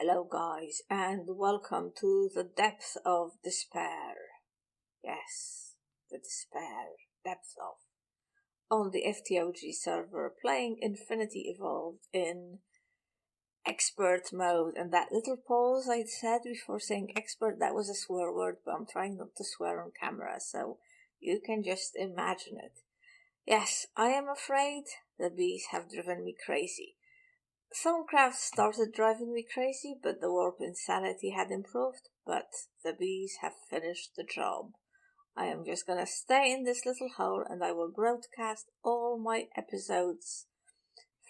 Hello guys, and welcome to the depth of despair. Yes, the despair, depth of. On the FTOG server, playing Infinity Evolved in expert mode. And that little pause I said before saying expert, that was a swear word, but I'm trying not to swear on camera, so you can just imagine it. Yes, I am afraid the bees have driven me crazy. Thaumcraft started driving me crazy, but the warp insanity had improved, but the bees have finished the job. I am just gonna stay in this little hole and I will broadcast all my episodes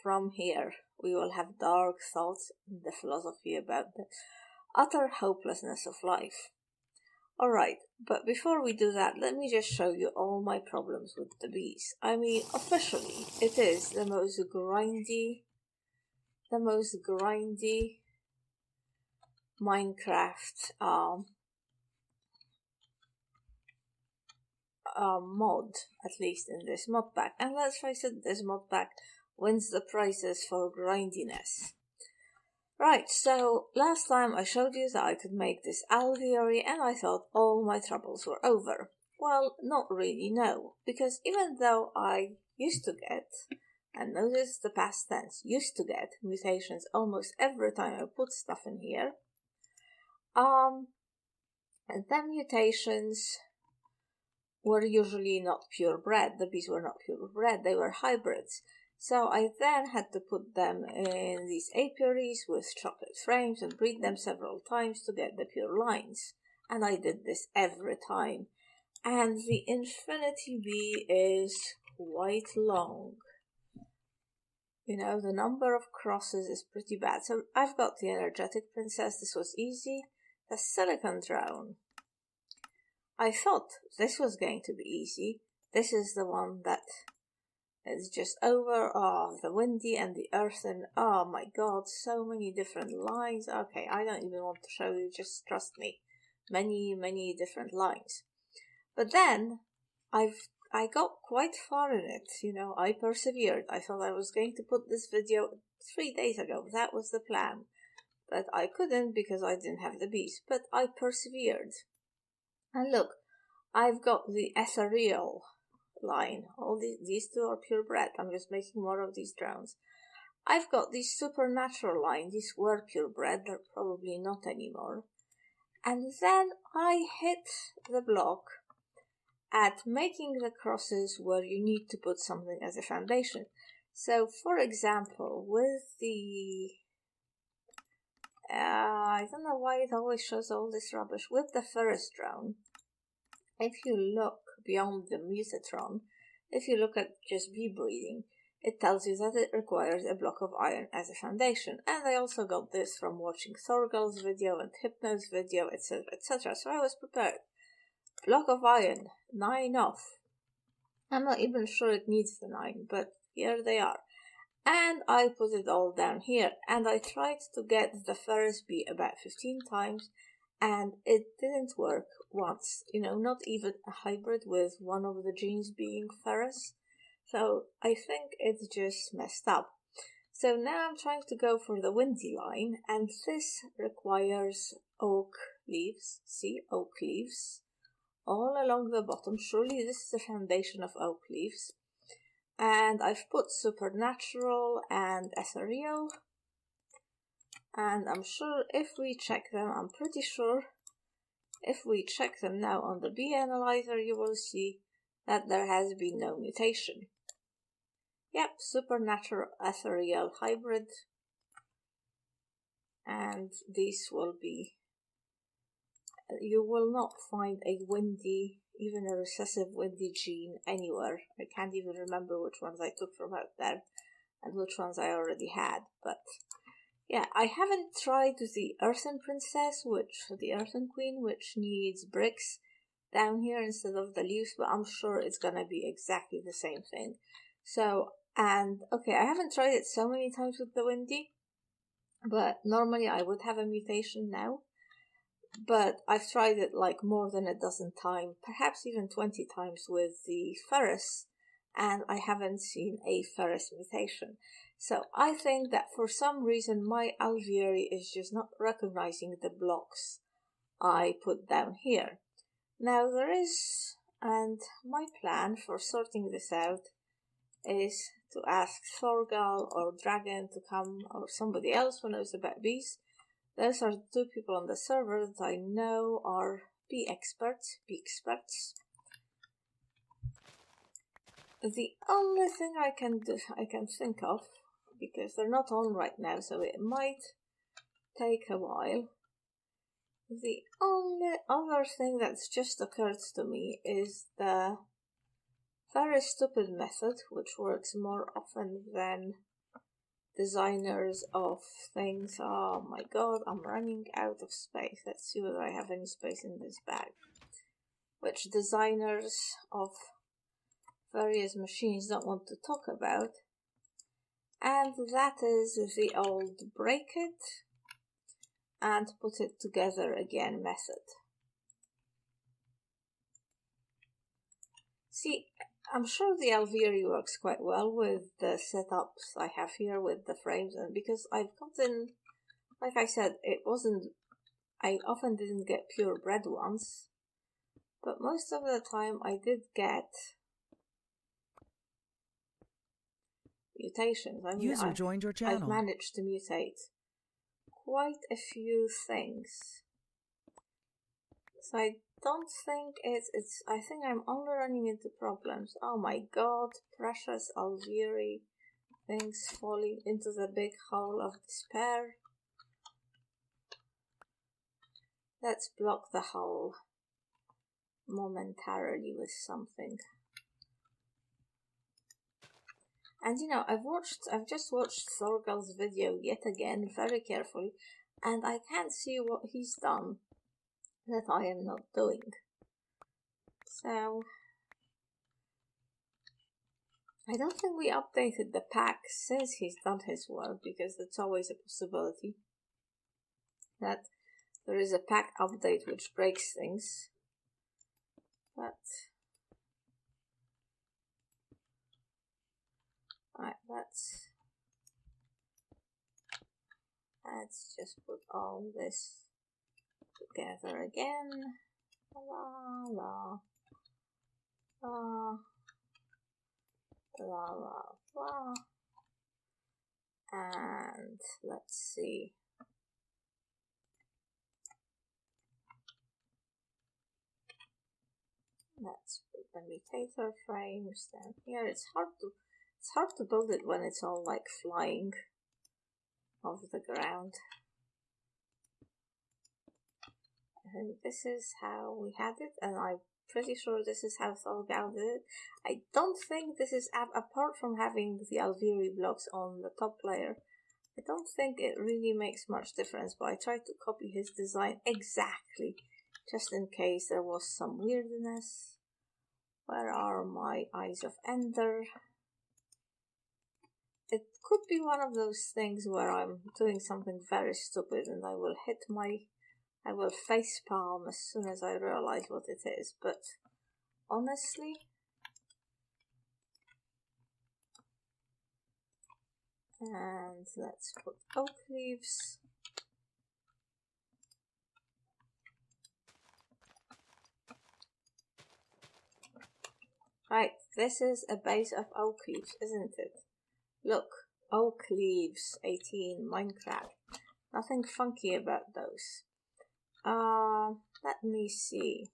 from here. We will have dark thoughts and the philosophy about the utter hopelessness of life. Alright, but before we do that, let me just show you all my problems with the bees. I mean, officially, it is the most grindy Minecraft mod, at least in this mod pack. And let's face it, this mod pack wins the prizes for grindiness. Right, so last time I showed you that I could make this alveoli and I thought all my troubles were over. Well, not really, no. Because even though I used to get, and notice the past tense, used to get mutations almost every time I put stuff in here, and the mutations were usually not purebred. The bees were not purebred, they were hybrids. So I then had to put them in these apiaries with chocolate frames and breed them several times to get the pure lines. And I did this every time. And the infinity bee is quite long. You know, the number of crosses is pretty bad. So I've got the energetic princess. This was easy. The silicon drone. I thought this was going to be easy. This is the one that is just over. Oh, the windy and the earthen. Oh my god, so many different lines. Okay, I don't even want to show you, just trust me. Many different lines. But then I got quite far in it, you know, I persevered. I thought I was going to put this video 3 days ago. That was the plan. But I couldn't because I didn't have the bees. But I persevered. And look, I've got the ethereal line. All these two are purebred. I'm just making more of these drones. I've got the supernatural line. These were purebred. They're probably not anymore. And then I hit the block at making the crosses where you need to put something as a foundation. So, for example, with the... I don't know why it always shows all this rubbish. With the Ferris drone, if you look beyond the Mutatron, if you look at just bee breeding, it tells you that it requires a block of iron as a foundation. And I also got this from watching Thorgal's video and Hypno's video, etc., etc. So I was prepared. Block of iron, 9 off. I'm not even sure it needs the 9, but here they are. And I put it all down here. And I tried to get the Ferris bee about 15 times, and it didn't work once. You know, not even a hybrid with one of the genes being Ferris. So I think it's just messed up. So now I'm trying to go for the windy line, and this requires oak leaves. See, oak leaves. All along the bottom. Surely this is the foundation of oak leaves. And I've put supernatural and ethereal. And I'm sure if we check them, I'm pretty sure if we check them now on the bee analyzer, you will see that there has been no mutation. Yep, supernatural ethereal hybrid. And these will be... You will not find a windy, even a recessive windy gene anywhere. I can't even remember which ones I took from out there and which ones I already had. But yeah, I haven't tried the Earthen Princess, the Earthen Queen, which needs bricks down here instead of the leaves, but I'm sure it's gonna be exactly the same thing. So, and okay, I haven't tried it so many times with the windy, but normally I would have a mutation now. But I've tried it like more than a dozen times, perhaps even 20 times with the Ferris, and I haven't seen a ferrous mutation. So I think that for some reason my alveoli is just not recognizing the blocks I put down here. Now there is, and my plan for sorting this out is to ask Thorgal or Dragon to come, or somebody else who knows about bees. Those are the two people on the server that I know are bee experts. The only thing I can think of, because they're not on right now, so it might take a while. The only other thing that's just occurred to me is the very stupid method, which works more often than designers of things. Oh my god, I'm running out of space. Let's see whether I have any space in this bag. Which designers of various machines don't want to talk about. And that is the old break it and put it together again method. See, I'm sure the alveoli works quite well with the setups I have here with the frames, and because I've gotten, like I said, I often didn't get purebred ones, but most of the time I did get mutations. I mean, User joined your channel. I've managed to mutate quite a few things. So I don't think I think I'm only running into problems. Oh my god, precious alveoli things falling into the big hole of despair. Let's block the hole momentarily with something. And you know, I've just watched Thorgal's video yet again very carefully, and I can't see what he's done that I am not doing. So I don't think we updated the pack since he's done his work, because that's always a possibility that there is a pack update which breaks things. But right, let's just put all this together again. La la la la la la. And let's see. Let's put the mutator frames down here. It's hard to build it when it's all like flying off the ground. I think this is how we had it, and I'm pretty sure this is how Thorgal did it. I don't think this is, apart from having the alveoli blocks on the top layer, I don't think it really makes much difference, but I tried to copy his design exactly, just in case there was some weirdness. Where are my Eyes of Ender? It could be one of those things where I'm doing something very stupid and I will facepalm as soon as I realize what it is, but honestly, and let's put oak leaves. Right, this is a base of oak leaves, isn't it? Look, oak leaves, 18, Minecraft. Nothing funky about those. Let me see.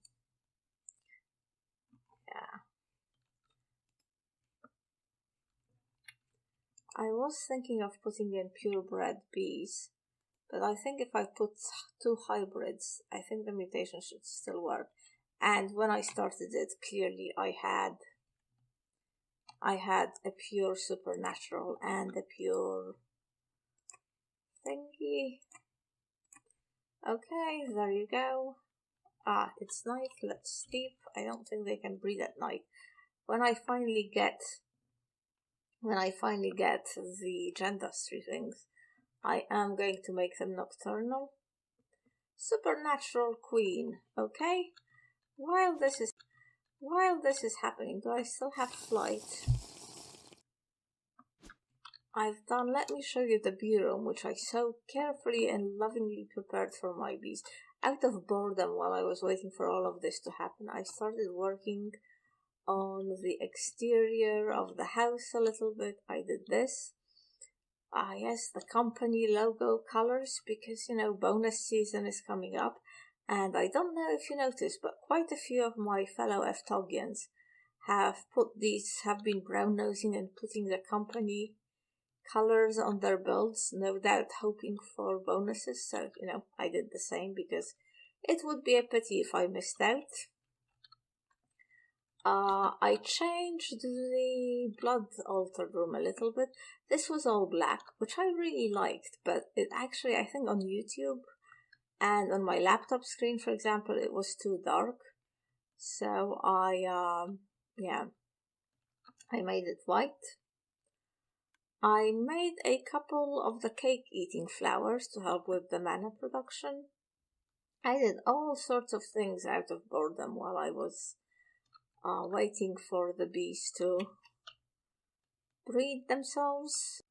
Yeah. I was thinking of putting in purebred bees, but I think if I put 2 hybrids, I think the mutation should still work. And when I started it, clearly I had a pure supernatural and a pure thingy. Okay, there you go. It's night, let's sleep. I don't think they can breed at night. When I finally get the Gendustry things, I am going to make them nocturnal. Supernatural Queen, okay? While this while this is happening, do I still have flight? Let me show you the bee room, which I so carefully and lovingly prepared for my bees. Out of boredom, while I was waiting for all of this to happen, I started working on the exterior of the house a little bit. I did this. Yes, the company logo colors, because, bonus season is coming up. And I don't know if you noticed, but quite a few of my fellow FTOGians have been brown nosing and putting the company colors on their builds, no doubt hoping for bonuses. So, I did the same because it would be a pity if I missed out. I changed the blood altar room a little bit. This was all black, which I really liked, but it actually, I think on YouTube and on my laptop screen, for example, it was too dark. So I made it white. I made a couple of the cake eating flowers to help with the mana production. I did all sorts of things out of boredom while I was waiting for the bees to breed themselves.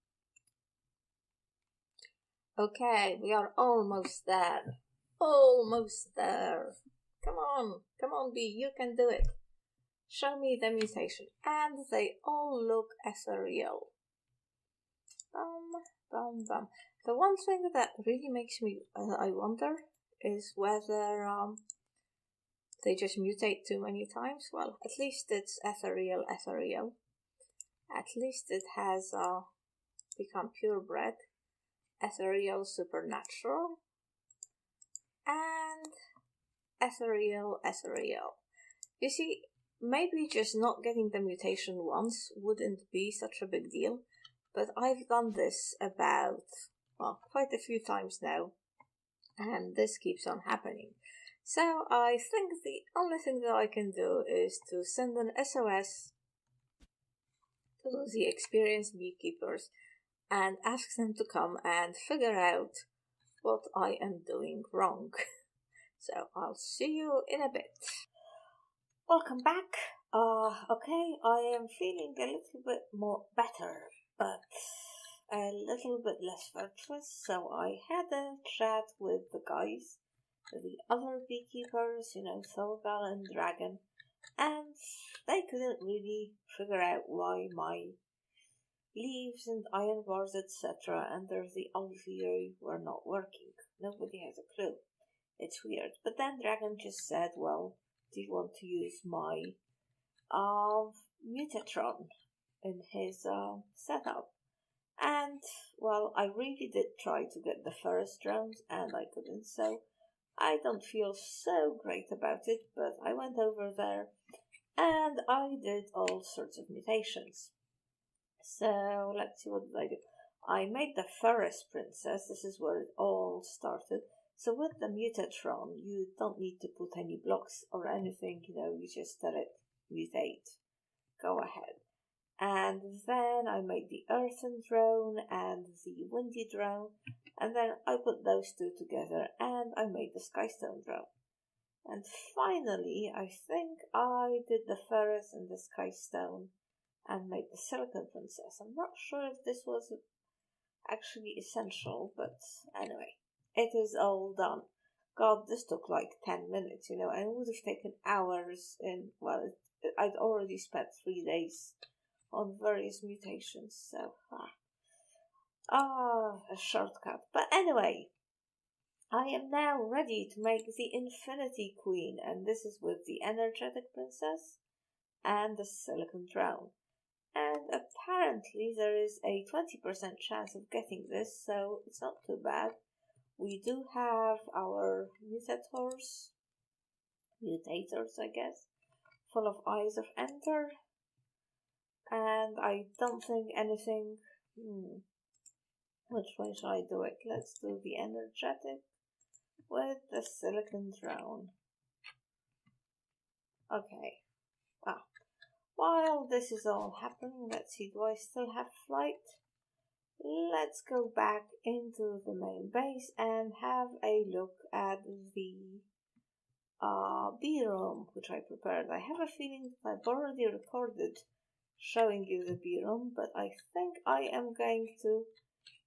Okay, we are almost there. Almost there. Come on bee, you can do it. Show me the mutation. And they all look ethereal. The one thing that really makes me, I wonder, is whether they just mutate too many times. Well, at least it's ethereal. At least it has become purebred, ethereal supernatural, and ethereal. You see, maybe just not getting the mutation once wouldn't be such a big deal, but I've done this quite a few times now, and this keeps on happening. So I think the only thing that I can do is to send an SOS to the experienced beekeepers and ask them to come and figure out what I am doing wrong. So I'll see you in a bit. Welcome back. Okay, I am feeling a little bit more better, but a little bit less virtuous. So I had a chat with the guys, the other beekeepers, Thorgal and Dragon, and they couldn't really figure out why my leaves and iron bars, etc., under the alveoli were not working. Nobody has a clue. It's weird. But then Dragon just said, well, do you want to use my Mutatron in his setup? And, well, I really did try to get the first drones, and I couldn't, so I don't feel so great about it, but I went over there and I did all sorts of mutations. So let's see, what did I do? I made the Forest Princess. This is where it all started. So with the Mutatron, you don't need to put any blocks or anything, you just tell it mutate. Go ahead. And then I made the Earthen Drone and the Windy Drone, and then I put those two together and I made the Skystone Drone. And finally, I think I did the Ferris and the Skystone and made the Silicon Princess. I'm not sure if this was actually essential, but anyway, it is all done. God, this took like 10 minutes, and it would have taken hours I'd already spent 3 days on various mutations, so a shortcut. But anyway, I am now ready to make the Infinity Queen, and this is with the Energetic Princess and the Silicon Drone. And apparently there is a 20% chance of getting this, so it's not too bad. We do have our mutators, I guess, full of Eyes of Ender. And I don't think anything... Which way shall I do it? Let's do the Energetic with the Silicon Drone. Okay. Wow. While this is all happening, let's see, do I still have flight? Let's go back into the main base and have a look at the B room, which I prepared. I have a feeling that I've already recorded showing you the B room, but I think I am going to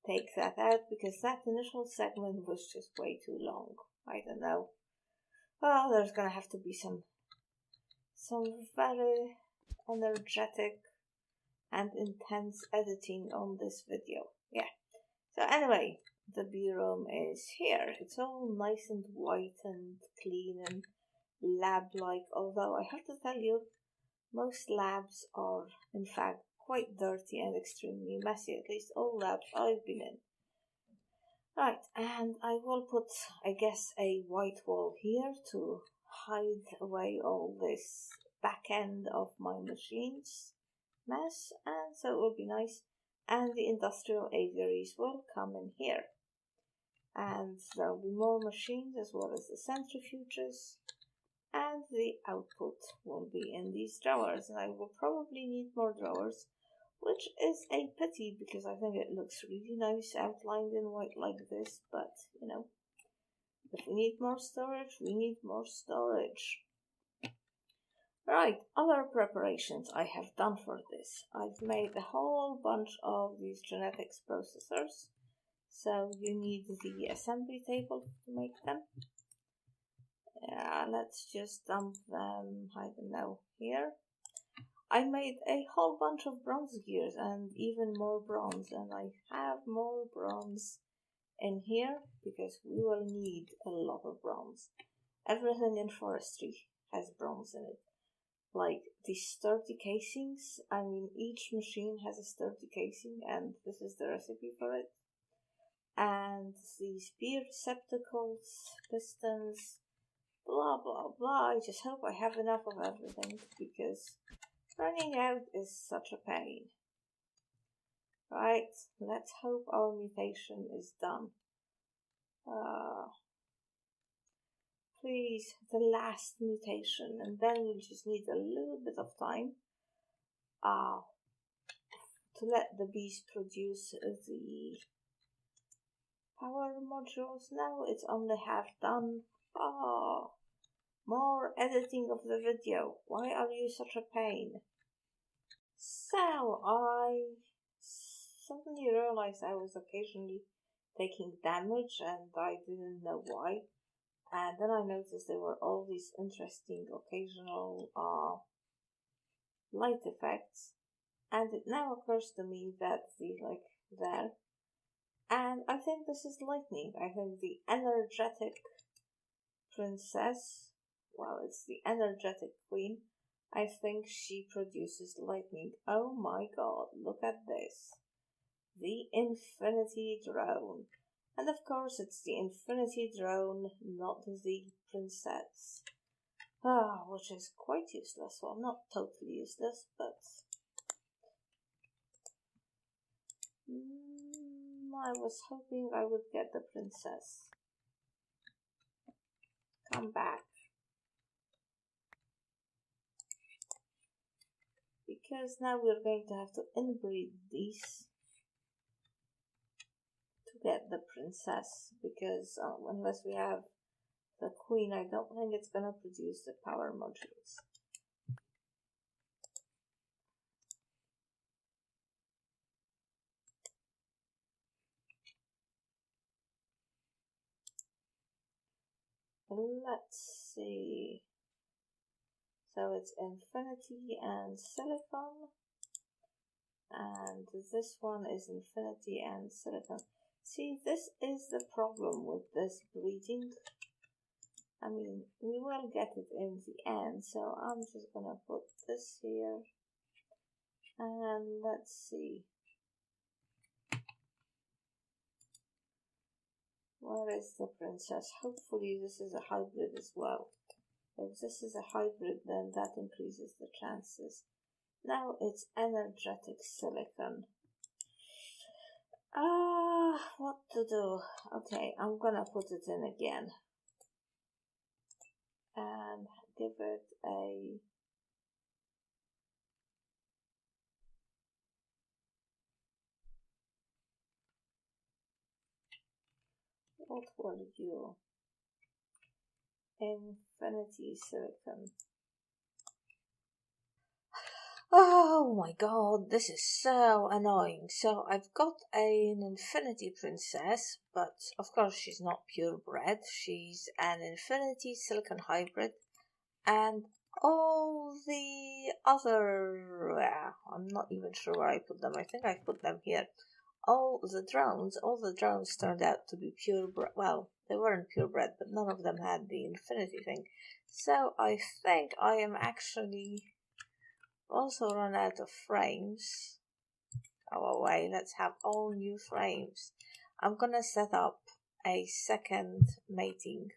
take that out because that initial segment was just way too long. I don't know. Well, there's gonna have to be some very energetic and intense editing on this video. Yeah. So anyway, the B room is here. It's all nice and white and clean and lab-like, although I have to tell you, most labs are in fact quite dirty and extremely messy, at least all labs I've been in. Right, and I will put, I guess, a white wall here to hide away all this back end of my machine's mess, and so it will be nice. And the industrial aviaries will come in here. And there will be more machines as well as the centrifuges, and the output will be in these drawers, and I will probably need more drawers, which is a pity because I think it looks really nice outlined in white like this, but you know, if we need more storage, we need more storage. Right, other preparations I have done for this. I've made a whole bunch of these genetics processors, so you need the assembly table to make them. Let's just dump them, I don't know, here. I made a whole bunch of bronze gears and even more bronze, and I have more bronze in here because we will need a lot of bronze. Everything in forestry has bronze in it. Like the sturdy casings, I mean each machine has a sturdy casing and this is the recipe for it. And the spear receptacles, pistons, blah blah blah. I just hope I have enough of everything because running out is such a pain. Right, let's hope our mutation is done. Please, the last mutation, and then we'll just need a little bit of time to let the bees produce the power modules. Now it's only half done. More editing of the video. Why are you such a pain? So, I suddenly realized I was occasionally taking damage and I didn't know why. And then I noticed there were all these interesting occasional light effects. And it now occurs to me that there. And I think this is lightning. I think the energetic princess, well, it's the energetic queen. I think she produces lightning. Oh my god, look at this. The infinity drone. And of course it's the infinity drone, not the princess. Which is quite useless. Well, not totally useless, but I was hoping I would get the princess. Come back. Because now we're going to have to inbreed these to get the princess. Because unless we have the queen, I don't think it's going to produce the power modules. Let's see. So it's infinity and silicon. And this one is infinity and silicon. See, this is the problem with this breeding. I mean, we will get it in the end, so I'm just gonna put this here. And let's see. Where is the princess? Hopefully this is a hybrid as well. If this is a hybrid, then that increases the chances. Now it's energetic silicon. What to do? Okay, I'm gonna put it in again. And give it a... What will you... Infinity silicon. Oh my god, this is so annoying. So I've got an Infinity Princess, but of course she's not purebred. She's an Infinity Silicon Hybrid, and all the other, I'm not even sure where I put them. I think I put them here. All the drones turned out to be purebred. Well, they weren't purebred, but none of them had the Infinity thing. So I think I am actually also run out of frames. Go away, let's have all new frames. I'm gonna set up a second mating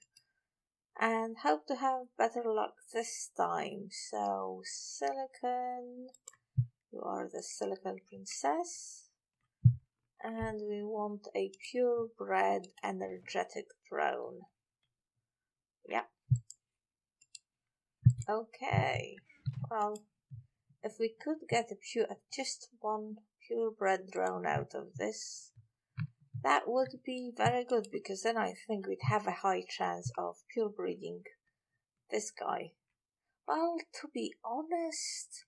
and hope to have better luck this time. So Silicon, you are the Silicon Princess, and we want a purebred energetic drone. Yep. Okay, well, if we could get just one purebred drone out of this, that would be very good, because then I think we'd have a high chance of purebreeding this guy. Well, to be honest,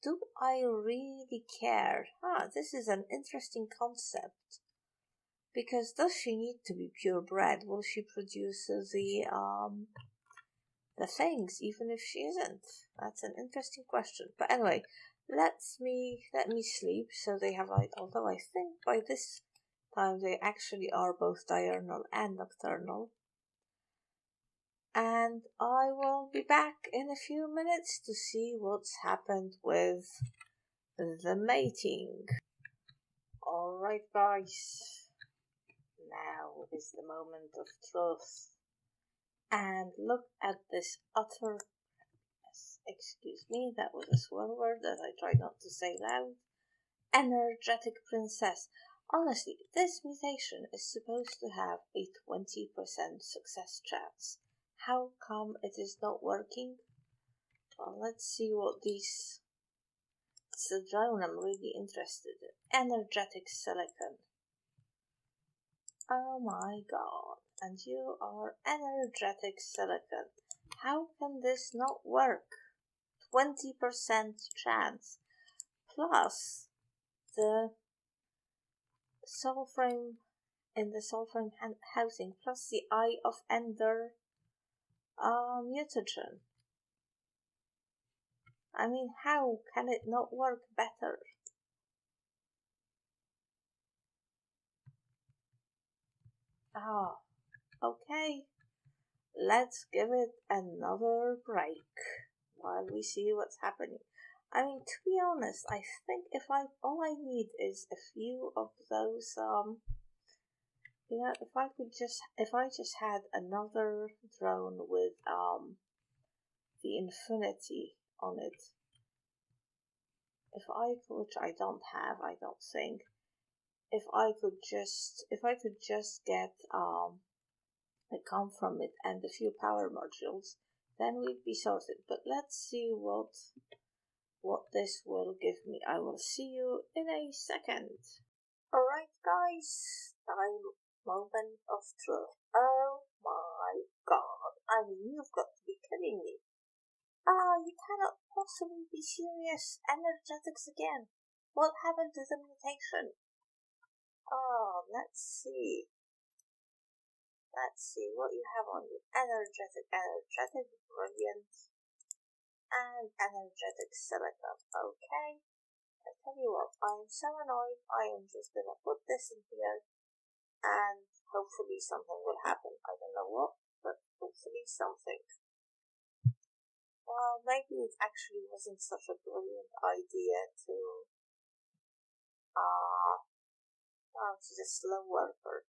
do I really care? This is an interesting concept. Because does she need to be purebred? Will she produce the things even if she isn't? That's an interesting question. But anyway, let me sleep. So they have although I think by this time they actually are both diurnal and nocturnal. And I will be back in a few minutes to see what's happened with the mating. Alright guys, now is the moment of truth. And look at this utter, excuse me, that was a swear word that I tried not to say loud, energetic princess. Honestly, this mutation is supposed to have a 20% success chance. How come it is not working? Well, let's see what these... It's the drone I'm really interested in. Energetic silicon. Oh my god. And you are energetic silicon. How can this not work? 20% chance. Plus the soul frame in the soul frame housing, plus the Eye of Ender mutagen. I mean, how can it not work better? Okay. Let's give it another break while we see what's happening. I mean, to be honest, I think all I need is a few of those, if I just had another drone with, the Infinity on it. Which I don't have, I don't think. If I could just get, a com from it and a few power modules, then we'd be sorted. But let's see what this will give me. I will see you in a second. Alright guys, moment of truth. Oh my god, I mean, you've got to be kidding me. You cannot possibly be serious. Energetics again. What happened to the mutation? Let's see. Let's see what you have on you. Energetic, brilliant, and energetic silicon. Okay. I tell you what, I am so annoyed. I am just gonna put this in here, and hopefully something will happen. I don't know what, but hopefully something. Well, maybe it actually wasn't such a brilliant idea to, she's a slow worker,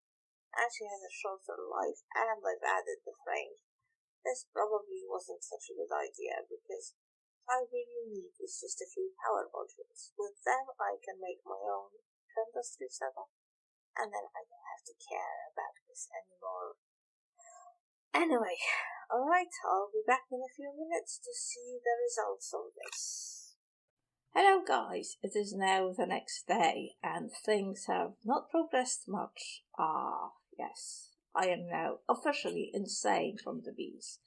and she has a shorter life, and I've added the frames. This probably wasn't such a good idea, because I really need is just a few power modules. With them, I can make my own industry setup, and then I don't have to care about this anymore. Anyway, alright, I'll be back in a few minutes to see the results of this. Hello guys, it is now the next day, and things have not progressed much. Yes, I am now officially insane from the bees.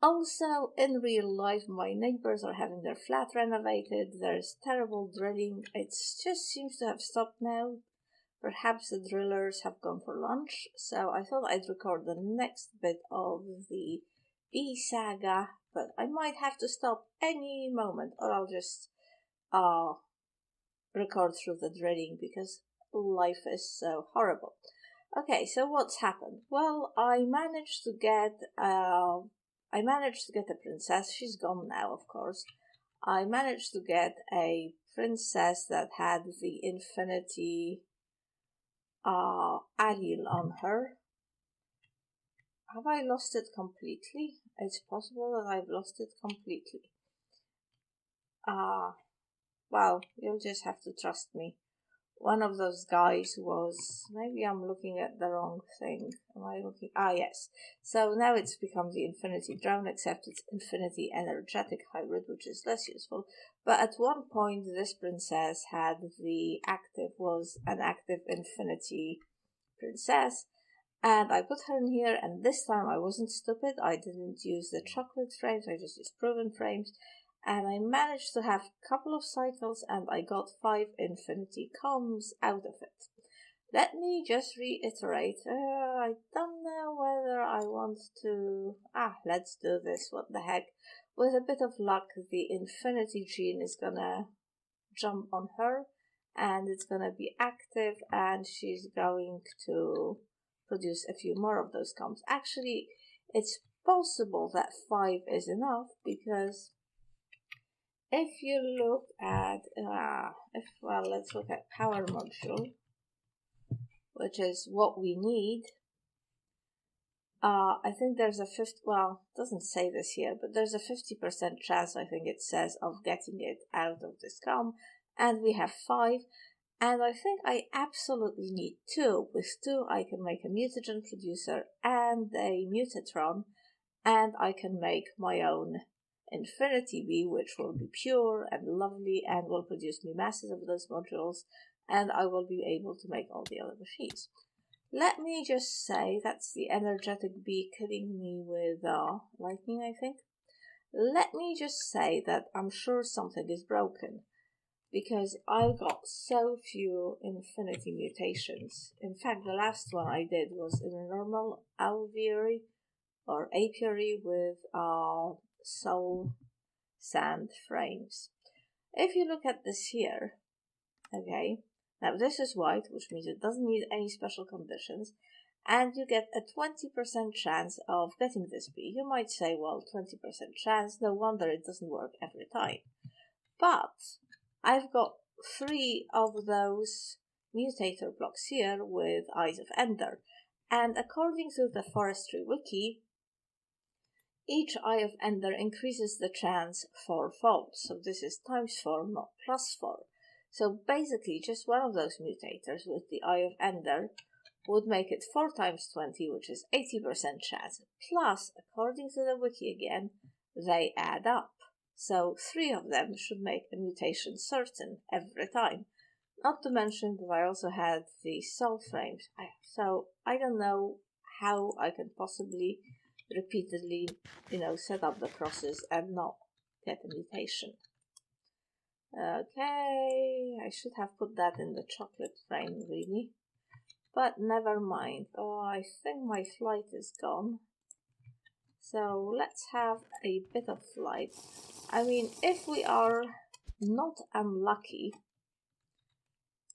Also, in real life, my neighbors are having their flat renovated. There's terrible drilling. It just seems to have stopped now. Perhaps the drillers have gone for lunch, so I thought I'd record the next bit of the bee saga, but I might have to stop any moment, or I'll just record through the drilling because life is so horrible. Okay, so what's happened? Well, I managed to get a princess. She's gone now, of course. I managed to get a princess that had the infinity allele on her. Have I lost it completely? It's possible that I've lost it completely. Well, you'll just have to trust me. One of those guys was, maybe I'm looking at the wrong thing. Am I looking? Yes. So now it's become the Infinity Drone, except it's Infinity Energetic Hybrid, which is less useful. But at one point, this princess was an active Infinity Princess. And I put her in here, and this time I wasn't stupid. I didn't use the chocolate frames, I just used proven frames. And I managed to have a couple of cycles, and I got 5 infinity combs out of it. Let me just reiterate. I don't know whether I want to... let's do this. What the heck. With a bit of luck, the infinity gene is gonna jump on her, and it's gonna be active, and she's going to produce a few more of those combs. Actually, it's possible that 5 is enough, because if you look at, let's look at power module, which is what we need. I think there's a doesn't say this here, but there's a 50% chance, I think it says, of getting it out of this comb, and we have 5, and I think I absolutely need 2. With 2, I can make a mutagen producer and a mutatron, and I can make my own Infinity Bee, which will be pure and lovely and will produce me masses of those modules, and I will be able to make all the other machines. Let me just say, that's the energetic bee killing me with lightning, I think. Let me just say that I'm sure something is broken, because I got so few infinity mutations. In fact, the last one I did was in a normal aviary or apiary with soul sand frames. If you look at this here, okay, now this is white, which means it doesn't need any special conditions, and you get a 20% chance of getting this bee. You might say, well, 20% chance, no wonder it doesn't work every time. But I've got 3 of those mutator blocks here with Eyes of Ender, and according to the Forestry Wiki, each Eye of Ender increases the chance 4-fold, so this is times 4, not plus 4. So basically, just one of those mutators with the Eye of Ender would make it 4 times 20, which is 80% chance. Plus, according to the wiki again, they add up. So 3 of them should make a mutation certain every time. Not to mention that I also had the soul frames. So I don't know how I can possibly repeatedly, set up the crosses and not get a mutation. Okay, I should have put that in the chocolate frame, really. But never mind. Oh, I think my flight is gone. So let's have a bit of flight. I mean, if we are not unlucky,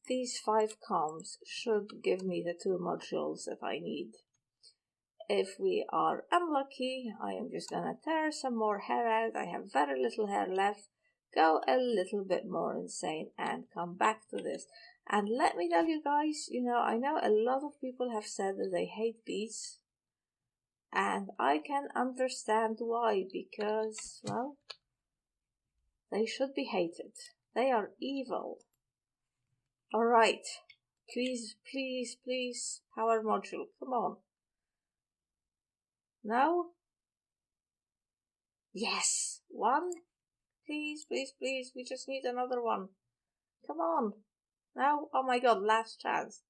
these 5 comms should give me the 2 modules that I need. If we are unlucky, I am just gonna tear some more hair out. I have very little hair left. Go a little bit more insane and come back to this. And let me tell you guys, I know a lot of people have said that they hate bees. And I can understand why, because, well, they should be hated. They are evil. Alright, please, please, please, power module, come on. No? Yes! 1? Please, please, please, we just need another one. Come on. No? Oh my god, last chance.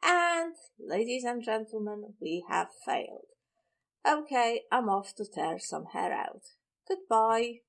And, ladies and gentlemen, we have failed. Okay, I'm off to tear some hair out. Goodbye.